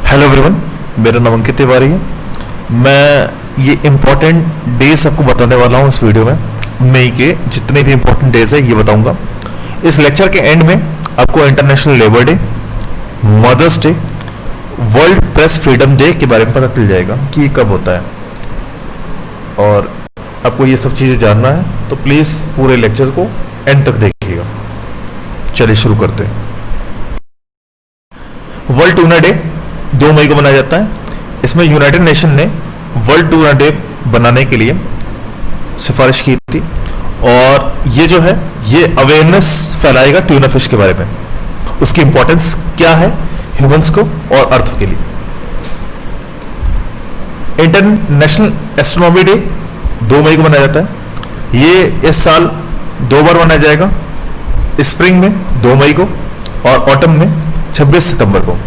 Hello everyone, मेरा नाम अंकित तिवारी है। मैं ये इम्पोर्टेंट डेज आपको बताने वाला हूँ इस वीडियो में। मई के जितने भी इम्पोर्टेंट डेज है ये बताऊंगा। इस लेक्चर के एंड में आपको International Labour Day, Mother's Day, World Press Freedom Day के बारे में पता चल जाएगा कि ये कब होता है। और आपको ये सब चीज़ें जानना है तो प्लीज़ पूरे लेक्चर को एंड तक देखिएगा। चलिए शुरू करते हैं। वर्ल्ड टूना डे 2 मई को मनाया जाता है। इसमें यूनाइटेड नेशन ने वर्ल्ड टूना डे बनाने के लिए सिफारिश की थी और ये जो है ये अवेयरनेस फैलाएगा ट्यूना फिश के बारे में, उसकी इंपॉर्टेंस क्या है ह्यूमंस को और अर्थ के लिए। इंटरनेशनल एस्ट्रोनॉमी डे 2 मई को मनाया जाता है। ये इस साल 2 बार मनाया जाएगा, स्प्रिंग में 2 मई को और ऑटम में 26 सितंबर को।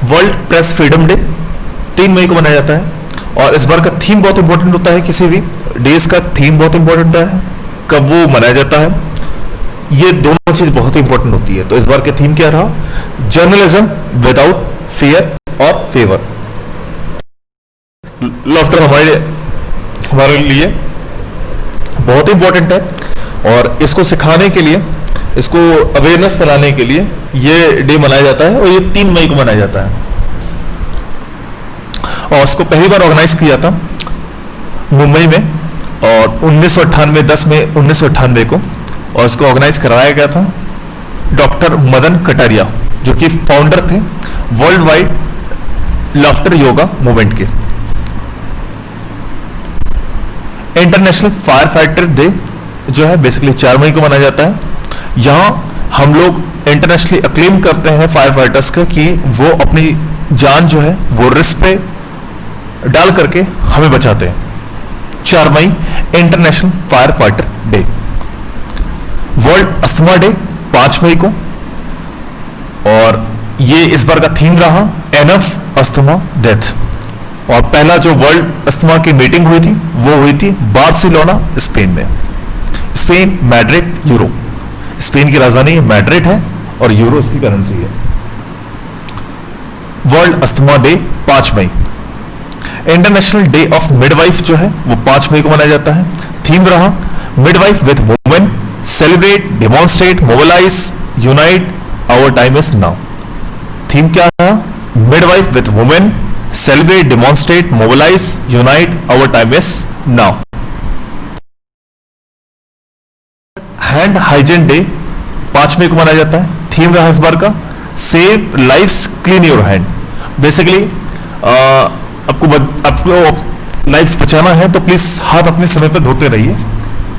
वर्ल्ड प्रेस फ्रीडम डे 3 मई को मनाया जाता है और इस बार का थीम बहुत इंपॉर्टेंट होता है। किसी भी डेज का थीम बहुत इंपॉर्टेंट होता है, कब वो मनाया जाता है, ये दोनों चीज बहुत इंपॉर्टेंट होती है। तो इस बार का थीम क्या रहा? जर्नलिज्म विदाउट फियर और फेवर। लॉफ्टर हमारे लिए बहुत इंपॉर्टेंट है और इसको सिखाने के लिए, इसको अवेयरनेस फैलाने के लिए ये डे मनाया जाता है और ये 3 मई को मनाया जाता है। और इसको पहली बार ऑर्गेनाइज किया था मुंबई में और 1998 10 मई 1998 को, और इसको ऑर्गेनाइज कराया गया था डॉक्टर मदन कटारिया, जो कि फाउंडर थे world wide laughter yoga movement के। इंटरनेशनल फायर फाइटर डे जो है बेसिकली 4 मई को मनाया जाता है। यहाँ हम लोग इंटरनेशनली अक्लेम करते हैं फायर फाइटर्स का कि वो अपनी जान जो है वो रिस्क पे डाल करके हमें बचाते हैं। 4 मई international fire fighter day. World asthma day 5 मई को और ये इस बार का थीम रहा एनफ अस्थमा डेथ। और पहला जो वर्ल्ड अस्थमा की मीटिंग हुई थी वो हुई थी बार्सिलोना स्पेन में। Spain, Madrid, euro. स्पेन की राजधानी मैड्रिड है और यूरो इसकी करेंसी है। वर्ल्ड अस्थमा डे 5 मई। इंटरनेशनल डे ऑफ मिडवाइफ जो है वो 5 मई को मनाया जाता है। थीम रहा midwife with women, celebrate, demonstrate, mobilise, unite, our time is now. Theme क्या रहा? Midwife with women, celebrate, demonstrate, mobilise, unite, our time is now. Hand hygiene day 5 मई को मनाया जाता है। थीम रहा इस बार का save lives, clean your hand. Basically आपको लाइफ्स बचाना है तो प्लीज हाथ अपने समय पर धोते रहिए।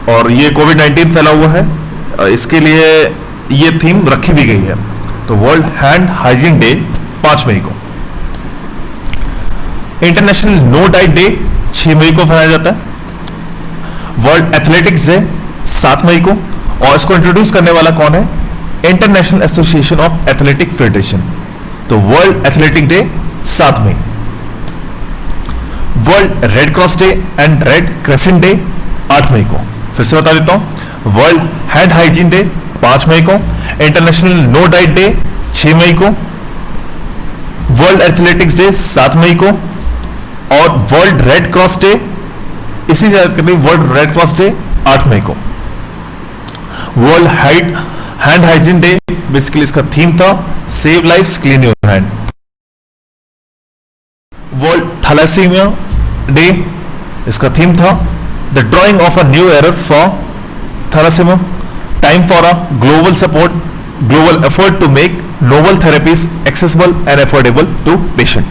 और ये कोविड-19 फैला हुआ है, इसके लिए ये थीम रखी भी गई है। तो वर्ल्ड हैंड हाइजीन डे 5 मई को। इंटरनेशनल नो डाइट डे 6 मई को मनाया जाता है। वर्ल्ड एथलेटिक्स डे 7 मई को और इसको इंट्रोड्यूस करने वाला कौन है? International association of athletic federation. तो वर्ल्ड एथलेटिक डे 7 मई। World red cross day and red crescent day 8 मई को। फिर से बता देता हूं, वर्ल्ड हैंड हाइजीन डे 5 मई को, इंटरनेशनल नो डाइट डे 6 मई को, वर्ल्ड एथलेटिक्स डे 7 मई को और वर्ल्ड रेड क्रॉस डे, इसी तरह वर्ल्ड रेड क्रॉस डे 8 मई को। World hand hygiene day basically इसका थीम था save lives, clean your hand. World thalassemia day, इसका थीम था the drawing of a new error for thalassemia, time for a global effort to make novel therapies accessible and affordable to patient.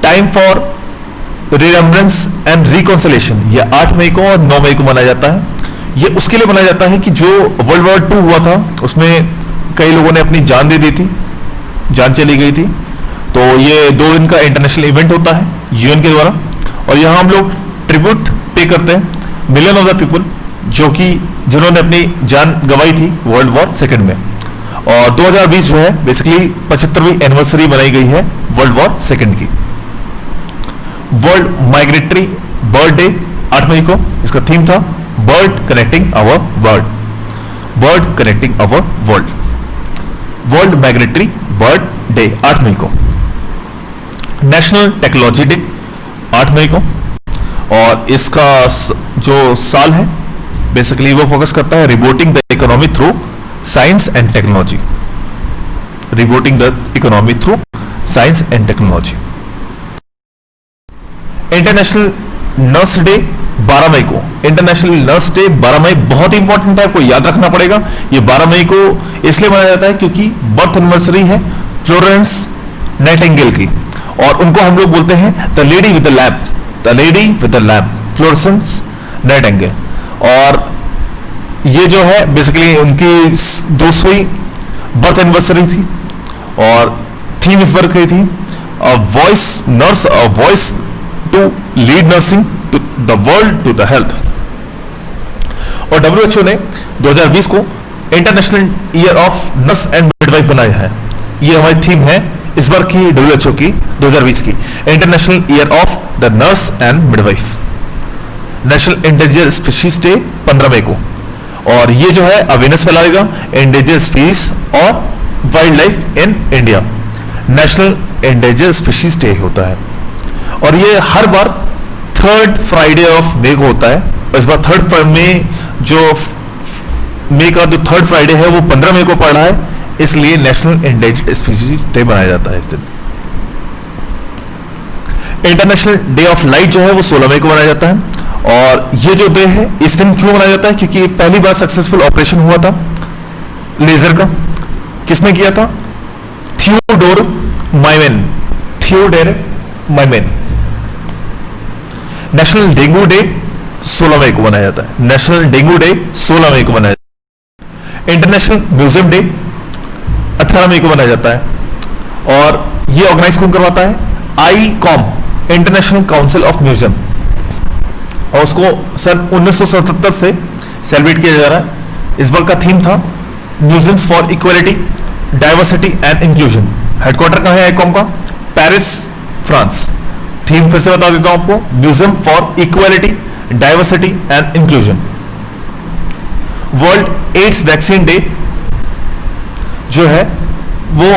Time for remembrance and reconciliation, यह 8 मई को और 9 मई को मनाया जाता है। ये उसके लिए मनाया जाता है कि जो वर्ल्ड वॉर 2 हुआ था उसमें कई लोगों ने अपनी जान दे दी थी, जान चली गई थी। तो ये 2 दिन का इंटरनेशनल इवेंट होता है यूएन के द्वारा और यहाँ हम लोग ट्रिब्यूट पे करते हैं मिलियन ऑफ द पीपल जिन्होंने अपनी जान गंवाई थी वर्ल्ड वॉर 2 में। और 2020 जो है बेसिकली 75वीं एनिवर्सरी बनाई गई है वर्ल्ड वॉर 2 की। वर्ल्ड माइग्रेटरी बर्ड डे 8 मई को, इसका थीम था bird connecting our world. World migratory bird day 8 मई को। नेशनल टेक्नोलॉजी डे 8 मई को, और इसका जो साल है बेसिकली वो फोकस करता है rebooting the economy through science and technology. Rebooting the economy through science and technology. International nurse day 12 मई को। इंटरनेशनल नर्स डे 12 मई बहुत ही इंपॉर्टेंट है, आपको याद रखना पड़ेगा। ये 12 मई को इसलिए मनाया जाता है क्योंकि बर्थ एनिवर्सरी है फ्लोरेंस नाइटिंगेल की, और उनको हम लोग बोलते हैं the lady with the lamp, the lady with the lamp, Florence Nightingale. और ये जो है बेसिकली उनकी 200वीं बर्थ एनिवर्सरी थी, और थीम इस बार की थी voice nurse, voice to lead nursing to the world to the health. और WHO ने 2020 को international year of nurse and midwife बनाया है। ये हमारी थीम है इस बार की WHO की 2020 की, international year of the nurse and midwife. National endangered species day 15 मई को, और ये जो है अवेयरनेस फैलाएगा एंडेंजर्ड स्पीशीज और wild life in India. National endangered species day होता है, और ये हर बार 3rd फ्राइडे ऑफ मे को होता है। इस बार 3rd मई जो मई का जो 3rd फ्राइडे है वो 15 मई को पड़ रहा है, इसलिए नेशनल एंडेंजर्ड स्पीशीज डे मनाया जाता है इस दिन। इंटरनेशनल डे ऑफ लाइट जो है वो 16 मई को मनाया जाता है, और ये जो डे है इस दिन क्यों मनाया जाता है, क्योंकि पहली बार सक्सेसफुल ऑपरेशन हुआ था लेजर का। किसने किया था? Theodore Maiman, Theodore Maiman. National dengue day 16 मई को मनाया जाता है, नेशनल डेंगू डे 16 मई को मनाया जाता है। इंटरनेशनल म्यूजियम डे 18 मई को मनाया जाता है, और ये ऑर्गेनाइज कौन करवाता है? ICOM, international council of museum, और उसको सन 1977 से सेलिब्रेट किया जा रहा है। इस बार का थीम था museums for equality, diversity and inclusion. Headquarter कहां है ICOM का? Paris, France. थीम फिर से बता देता हूं आपको, museum for equality, diversity and inclusion. World aids vaccine day जो है वो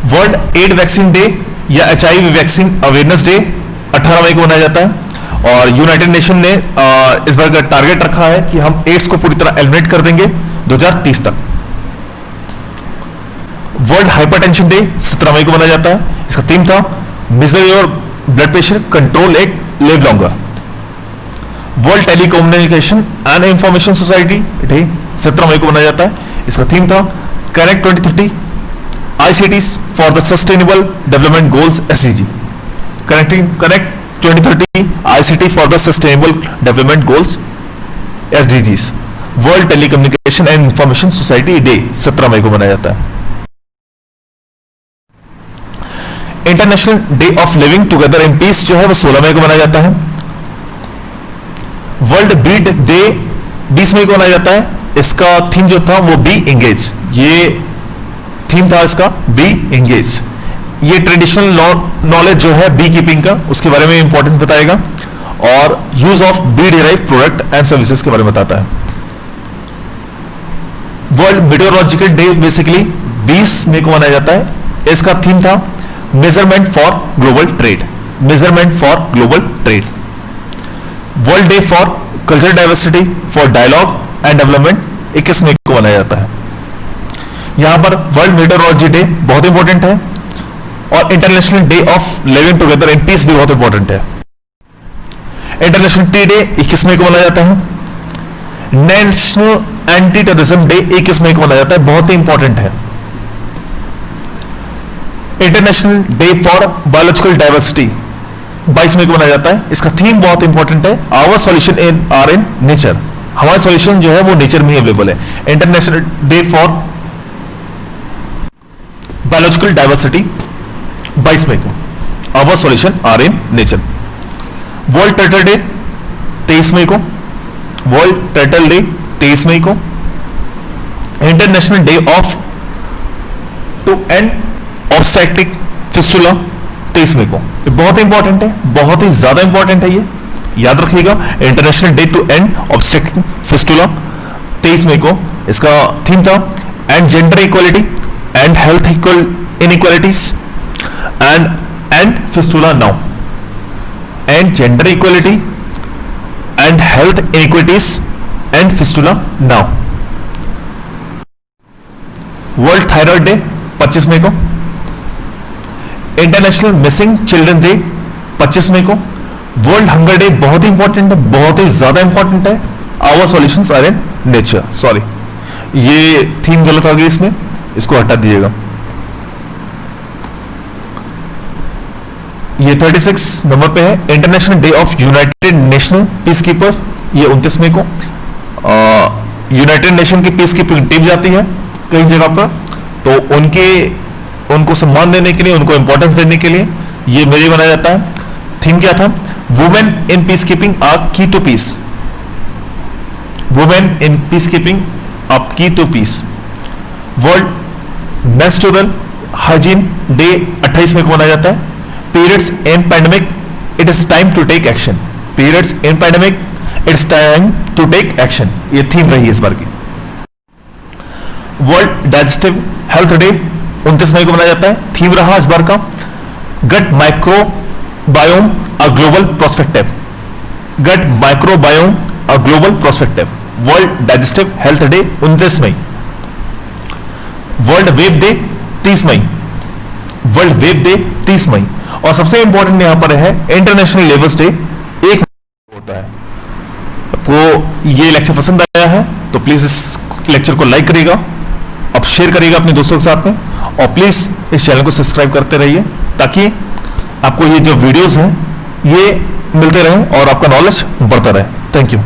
वर्ल्ड एड वैक्सीन डे या HIV वैक्सीन अवेयरनेस डे 18 मई को मनाया जाता है, और यूनाइटेड नेशन ने इस बार का टारगेट रखा है कि हम एड्स को पूरी तरह एलिमिनेट कर देंगे 2030 तक। वर्ल्ड हाइपरटेंशन डे 17 मई को मनाया जाता है, इसका थीम था major your blood pressure, control it, live longer. World telecommunication and information society day 17 मई को मनाया जाता है, इसका थीम था connect 2030 ICTs for the Sustainable Development Goals SDG, connect 2030 ICT for the Sustainable Development Goals SDGs। World telecommunication and information society day 17 मई को मनाया जाता है। International day of living together in piece जो है वो 16 मई को मनाया जाता है। वर्ल्ड बीड डे 20 मई को मनाया जाता है, इसका थीम जो था वो बी एंगेज, ये थीम था इसका बी एंगेज। ये ट्रेडिशनल नॉलेज जो है बी कीपिंग का उसके बारे में इंपॉर्टेंस बताएगा, और use of bee derive product and services के बारे में बताता है। वर्ल्ड मीटियोरोलॉजिकल डे बेसिकली 20 मई को मनाया जाता है, इसका थीम था measurement for global trade, measurement for global trade. World day for cultural diversity for dialogue and development 21 मई को मनाया जाता है। यहां पर वर्ल्ड मीटियोरोलॉजी डे बहुत इंपॉर्टेंट है, और international day of living together in peace भी बहुत इंपॉर्टेंट है। इंटरनेशनल टी डे 21 मई को मनाया जाता है। नेशनल एंटी टेररिज्म डे 21 मई को मनाया जाता है, बहुत ही इंपॉर्टेंट है। International day for biological diversity 22 मई को मनाया जाता है, इसका थीम बहुत इंपॉर्टेंट है, आवर सॉल्यूशन इन नेचर, हमारा सॉल्यूशन जो है वो नेचर में अवेलेबल है। International day for biological diversity 22 मई को, our solution are in nature. World turtle day 23 मई को, वर्ल्ड टर्टल डे 23 मई को। International day of to end obstetric fistula 23 मई को। ये बहुत ही इंपॉर्टेंट है, बहुत ही ज्यादा इंपॉर्टेंट है, ये याद रखिएगा। International day to end obstetric fistula 23 मई को। इसका थीम था end gender equality end health equal inequalities end fistula now, end gender equality end health inequalities end fistula now. World thyroid day 25 मई को। इंटरनेशनल मिसिंग चिल्ड्रन डे 25 मई को। World hunger day बहुत ही इंपॉर्टेंट है, बहुत ही ज्यादा इंपॉर्टेंट है। Our solutions are in nature, sorry ये थीम गलत आ गई इसमें, इसको हटा दीजिएगा। ये 36 नंबर पे है international day of United national piece keeper, ये 29 मई को। यूनाइटेड नेशन की पीस कीपिंग टीम जाती है कई जगह पर, तो उनको सम्मान देने के लिए, उनको इंपॉर्टेंस देने के लिए ये मेरे बनाया जाता है। थीम क्या था? Women in peace keeping are key to peace. Women in peace keeping are key to peace. World menstrual hygiene day 28 मई को मनाया जाता है। Periods in pandemic it is time to take action. Periods in pandemic it's time to take action, ये theme रही है इस बार की। वर्ल्ड डाइजेस्टिव हेल्थ डे 29 मई को मनाया जाता है। थीम रहा इस बार का गट microbiome a global prospective. Gut microbiome a global prospective. World digestive health day 29 मई। वर्ल्ड वेब डे 30 मई। वर्ल्ड वेब डे 30 मई। और सबसे इंपॉर्टेंट यहां पर है इंटरनेशनल लेबर्स डे 1 होता है। आपको ये लेक्चर पसंद आया है तो प्लीज इस लेक्चर को लाइक करिएगा, अब शेयर करिएगा अपने दोस्तों के साथ में, और प्लीज इस चैनल को सब्सक्राइब करते रहिए ताकि आपको ये जो वीडियोस हैं ये मिलते रहें और आपका नॉलेज बढ़ता रहे। Thank you.